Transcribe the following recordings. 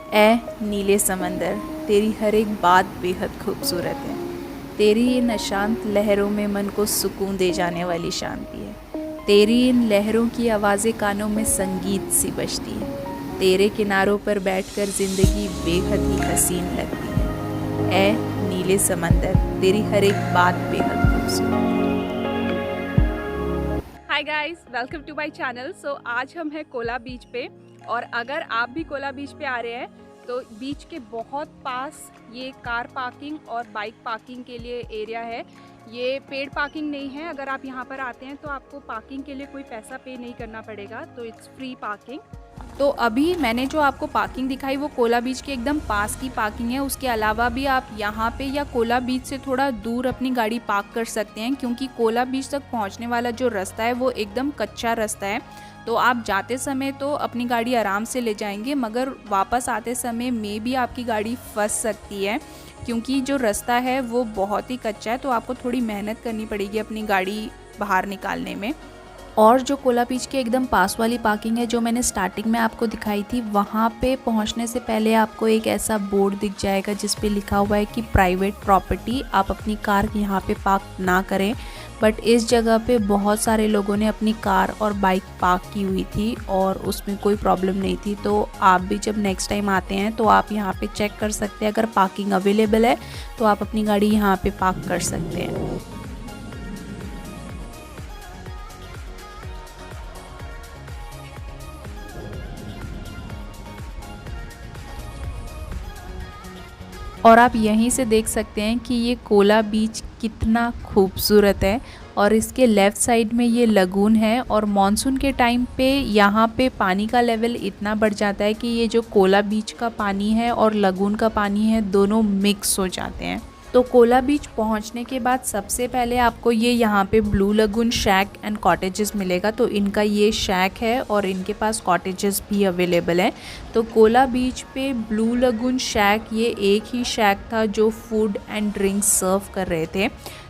ए नीले समंदर, तेरी हर एक बात बेहद खूबसूरत है। तेरी इन अशांत लहरों में मन को सुकून दे जाने वाली शांति है। तेरी इन लहरों की आवाज़ें कानों में संगीत सी बजती है। तेरे किनारों पर बैठकर ज़िंदगी बेहद ही हसीन लगती है। ए नीले समंदर, तेरी हर एक बात बेहद खूबसूरत है। Hi guys, welcome to my channel. So आज हम हैं कोला बीच पे, और अगर आप भी कोला बीच पे आ रहे हैं तो बीच के बहुत पास ये कार पार्किंग और बाइक पार्किंग के लिए एरिया है। ये पेड पार्किंग नहीं है। अगर आप यहाँ पर आते हैं तो आपको पार्किंग के लिए कोई पैसा पे नहीं करना पड़ेगा, तो इट्स फ्री पार्किंग। तो अभी मैंने जो आपको पार्किंग दिखाई वो कोला बीच के एकदम पास की पार्किंग है। उसके अलावा भी आप यहाँ पे या कोला बीच से थोड़ा दूर अपनी गाड़ी पार्क कर सकते हैं, क्योंकि कोला बीच तक पहुँचने वाला जो रास्ता है वो एकदम कच्चा रास्ता है। तो आप जाते समय तो अपनी गाड़ी आराम से ले जाएंगे, मगर वापस आते समय में भी आपकी गाड़ी फंस सकती है, क्योंकि जो रास्ता है वो बहुत ही कच्चा है। तो आपको थोड़ी मेहनत करनी पड़ेगी अपनी गाड़ी बाहर निकालने में। और जो कोला बीच के एकदम पास वाली पार्किंग है जो मैंने स्टार्टिंग में आपको दिखाई थी, वहाँ पे पहुँचने से पहले आपको एक ऐसा बोर्ड दिख जाएगा जिस पे लिखा हुआ है कि प्राइवेट प्रॉपर्टी। आप अपनी कार यहाँ पे पार्क ना करें। बट इस जगह पे बहुत सारे लोगों ने अपनी कार और बाइक पार्क की हुई थी और उसमें कोई प्रॉब्लम नहीं थी। तो आप भी जब नेक्स्ट टाइम आते हैं तो आप यहाँ पे चेक कर सकते हैं, अगर पार्किंग अवेलेबल है तो आप अपनी गाड़ी यहाँ पे पार्क कर सकते हैं। और आप यहीं से देख सकते हैं कि ये कोला बीच कितना खूबसूरत है। और इसके लेफ़्ट साइड में ये लगून है, और मॉनसून के टाइम पे यहाँ पे पानी का लेवल इतना बढ़ जाता है कि ये जो कोला बीच का पानी है और लगून का पानी है दोनों मिक्स हो जाते हैं। तो कोला बीच पहुँचने के बाद सबसे पहले आपको ये यहाँ पे blue lagoon shack and cottages मिलेगा। तो इनका ये शैक है और इनके पास कॉटेजेस भी अवेलेबल है। तो कोला बीच पे ब्लू लगून शैक ये एक ही शैक था जो फूड एंड ड्रिंक्स सर्व कर रहे थे।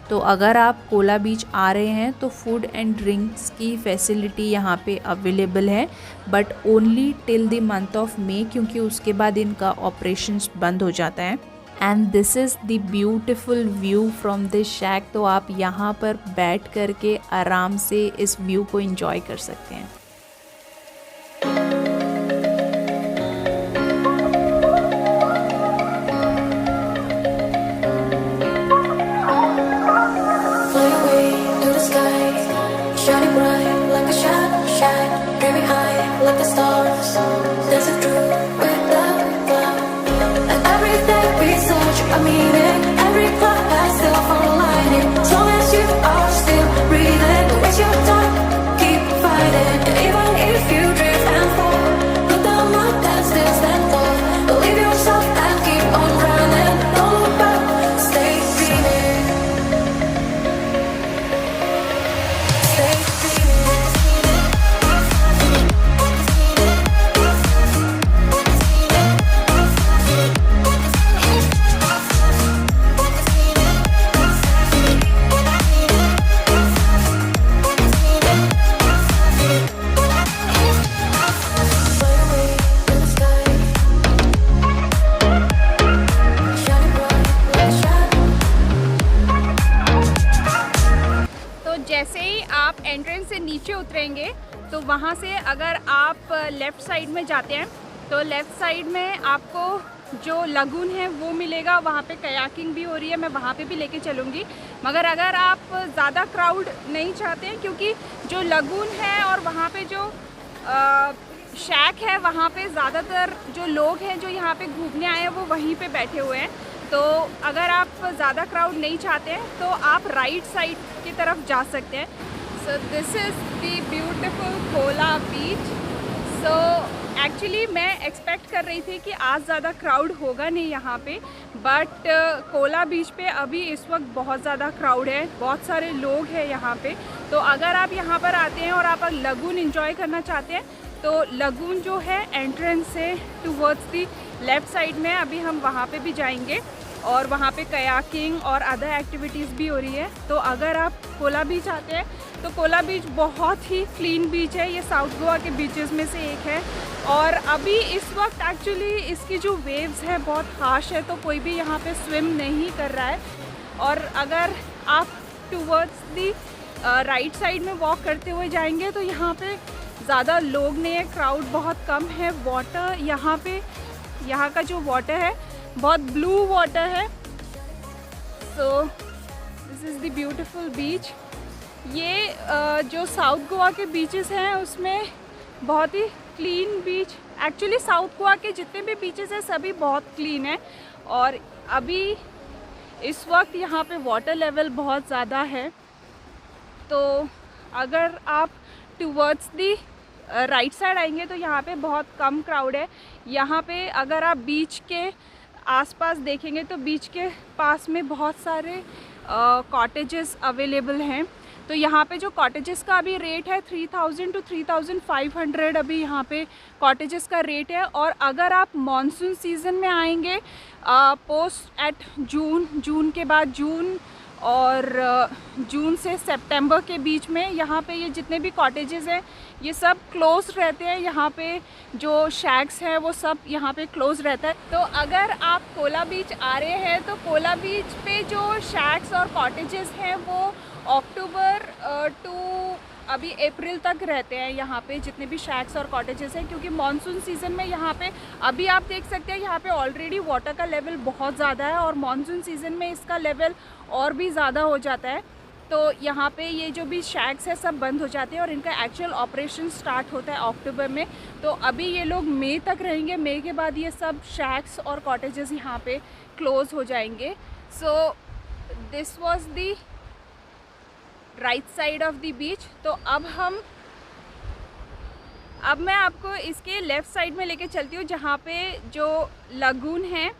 तो अगर आप कोला बीच आ रहे हैं तो फूड एंड ड्रिंक्स की फैसिलिटी यहाँ पे अवेलेबल है, but only till the month of May, क्योंकि उसके बाद इनका ऑपरेशंस बंद हो जाता है। And this is the beautiful view from this shack. तो आप यहाँ पर बैठ कर के आराम से इस व्यू को एंजॉय कर सकते हैं। जैसे ही आप एंट्रेंस से नीचे उतरेंगे तो वहाँ से अगर आप लेफ़्ट साइड में जाते हैं तो लेफ़्ट साइड में आपको जो लगून है वो मिलेगा। वहाँ पे कयाकिंग भी हो रही है, मैं वहाँ पे भी लेके चलूँगी। मगर अगर आप ज़्यादा क्राउड नहीं चाहते हैं, क्योंकि जो लगून है और वहाँ पे जो शैक है वहाँ पे ज़्यादातर जो लोग हैं जो यहाँ पे घूमने आए हैं वो वहीं पे बैठे हुए हैं। तो अगर आप ज़्यादा क्राउड नहीं चाहते हैं तो आप राइट साइड की तरफ जा सकते हैं। सो this is the beautiful Cola beach. So actually मैं एक्सपेक्ट कर रही थी कि आज ज़्यादा क्राउड होगा नहीं यहाँ पे, बट कोला बीच पे अभी इस वक्त बहुत ज़्यादा क्राउड है, बहुत सारे लोग हैं यहाँ पे। तो अगर आप यहाँ पर आते हैं और आप लगून एंजॉय करना चाहते हैं तो लगून जो है एंट्रेंस से टुवर्ड्स दी लेफ़्ट साइड में, अभी हम वहाँ पे भी जाएंगे और वहाँ पे कयाकिंग और अदर एक्टिविटीज़ भी हो रही है। तो अगर आप कोला बीच आते हैं तो कोला बीच बहुत ही क्लीन बीच है, ये साउथ गोवा के बीचेस में से एक है। और अभी इस वक्त एक्चुअली इसकी जो वेव्स है बहुत हार्श है, तो कोई भी यहाँ पे स्विम नहीं कर रहा है। और अगर आप टूवर्ड्स दी राइट साइड में वॉक करते हुए जाएंगे तो यहाँ पे ज़्यादा लोग नहीं है, क्राउड बहुत कम है। वाटर यहाँ पे, यहाँ का जो वाटर है बहुत ब्लू वाटर है। So this is the beautiful beach. ये जो साउथ गोवा के बीचेस हैं उसमें बहुत ही clean beach, actually south Goa के जितने भी बीचेस हैं सभी बहुत क्लीन है। और अभी इस वक्त यहाँ पे वाटर लेवल बहुत ज़्यादा है, तो अगर आप टूवर्ड्स दी राइट साइड आएंगे तो यहाँ पे बहुत कम क्राउड है। यहाँ पे अगर आप बीच के आसपास देखेंगे तो बीच के पास में बहुत सारे कॉटेजेस अवेलेबल हैं। तो यहाँ पे जो कॉटेजेस का अभी रेट है 3000 to 3500 अभी यहाँ पे कॉटेजेस का रेट है। और अगर आप मॉनसून सीज़न में आएंगे पोस्ट एट जून के बाद जून से सितंबर के बीच में यहाँ पे ये जितने भी कॉटेजेस हैं ये सब क्लोज रहते हैं। यहाँ पे जो शैक्स हैं वो सब यहाँ पे क्लोज रहता है। तो अगर आप कोला बीच आ रहे हैं तो कोला बीच पे जो शैक्स और कॉटेजेस हैं वो अक्टूबर टू अभी अप्रैल तक रहते हैं यहाँ पे, जितने भी शैक्स और कॉटेजेस हैं। क्योंकि मॉनसून सीज़न में यहाँ पे अभी आप देख सकते हैं यहाँ पे ऑलरेडी वाटर का लेवल बहुत ज़्यादा है और मॉनसून सीज़न में इसका लेवल और भी ज़्यादा हो जाता है। तो यहाँ पे ये जो भी शैक्स है सब बंद हो जाते हैं और इनका एक्चुअल ऑपरेशन स्टार्ट होता है अक्टूबर में। तो अभी ये लोग मई तक रहेंगे, मई के बाद ये सब शैक्स और कॉटेजेस यहाँ पे क्लोज हो जाएंगे। So this was the right side of the beach. तो अब मैं आपको इसके लेफ़्ट साइड में लेके चलती हूँ जहाँ पे जो लगून है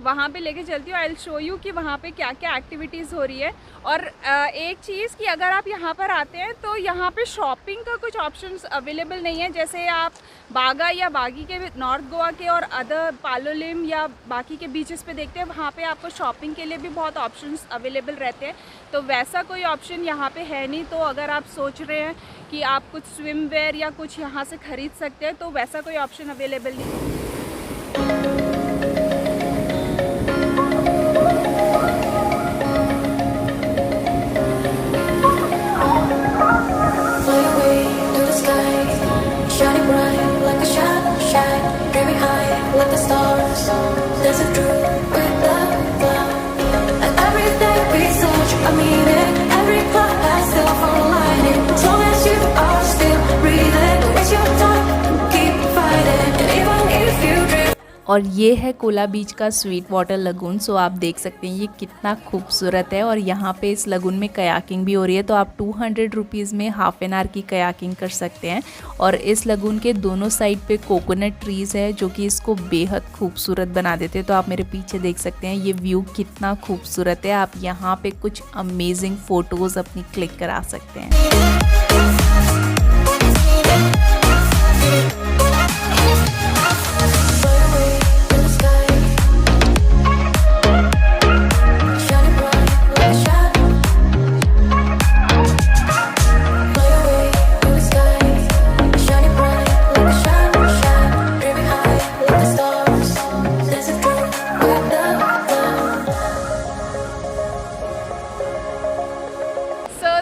वहाँ पे लेके चलती हूँ। आई विल शो यू कि वहाँ पे क्या क्या एक्टिविटीज़ हो रही है। और एक चीज़ कि अगर आप यहाँ पर आते हैं तो यहाँ पे शॉपिंग का कुछ ऑप्शंस अवेलेबल नहीं है। जैसे आप बागा या बागी के नॉर्थ गोवा के और अदर पालोलिम या बाकी के बीचेस पे देखते हैं, वहाँ पे आपको शॉपिंग के लिए भी बहुत ऑप्शंस अवेलेबल रहते हैं। तो वैसा कोई ऑप्शन यहाँ पे है नहीं। तो अगर आप सोच रहे हैं कि आप कुछ स्विम वेयर या कुछ यहाँ से ख़रीद सकते हैं तो वैसा कोई ऑप्शन अवेलेबल नहीं है। और ये है कोला बीच का स्वीट वाटर लगून। सो आप देख सकते हैं ये कितना खूबसूरत है। और यहाँ पे इस लगून में कयाकिंग भी हो रही है। तो आप 200 रुपीज़ में हाफ एन आवर की कयाकिंग कर सकते हैं। और इस लगून के दोनों साइड पे कोकोनट ट्रीज़ है जो कि इसको बेहद खूबसूरत बना देते हैं। तो आप मेरे पीछे देख सकते हैं ये व्यू कितना खूबसूरत है। आप यहाँ पे कुछ अमेजिंग फ़ोटोज़ अपनी क्लिक करा सकते हैं।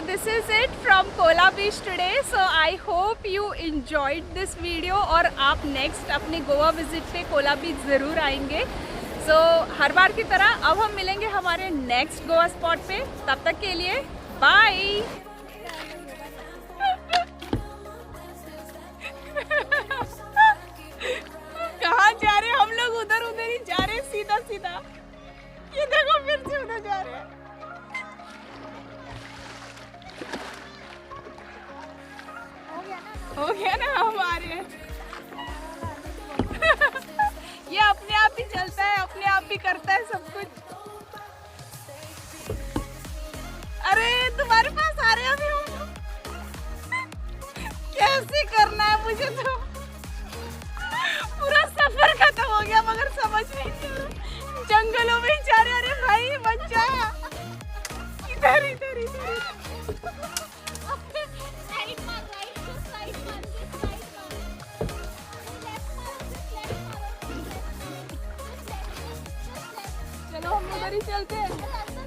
This is it from Kola Beach today. So I hope you enjoyed this video और आप नेक्स्ट अपने गोवा विजिट पे कोला बीच ज़रूर आएंगे। So हर बार की तरह अब हम मिलेंगे हमारे नेक्स्ट गोवा स्पॉट पे। तब तक के लिए बाय। कहाँ जा रहे हैं हम लोग? उधर ही जा रहे हैं, सीधा सीधा। ये देखो फिर से उधर जा रहे हैं। हो गया ना, हम आ रहे हैं। ये अपने आप ही चलता है, अपने आप ही करता है सब कुछ। अरे तुम्हारे पास आ रहे हैं अभी हम। कैसे करना है मुझे तो पूरा सफर खत्म हो गया मगर समझ नहीं आ रहा। जंगलों में जा रहे। अरे भाई बच जा, इधर इधर इधर। बरी चलते हैं।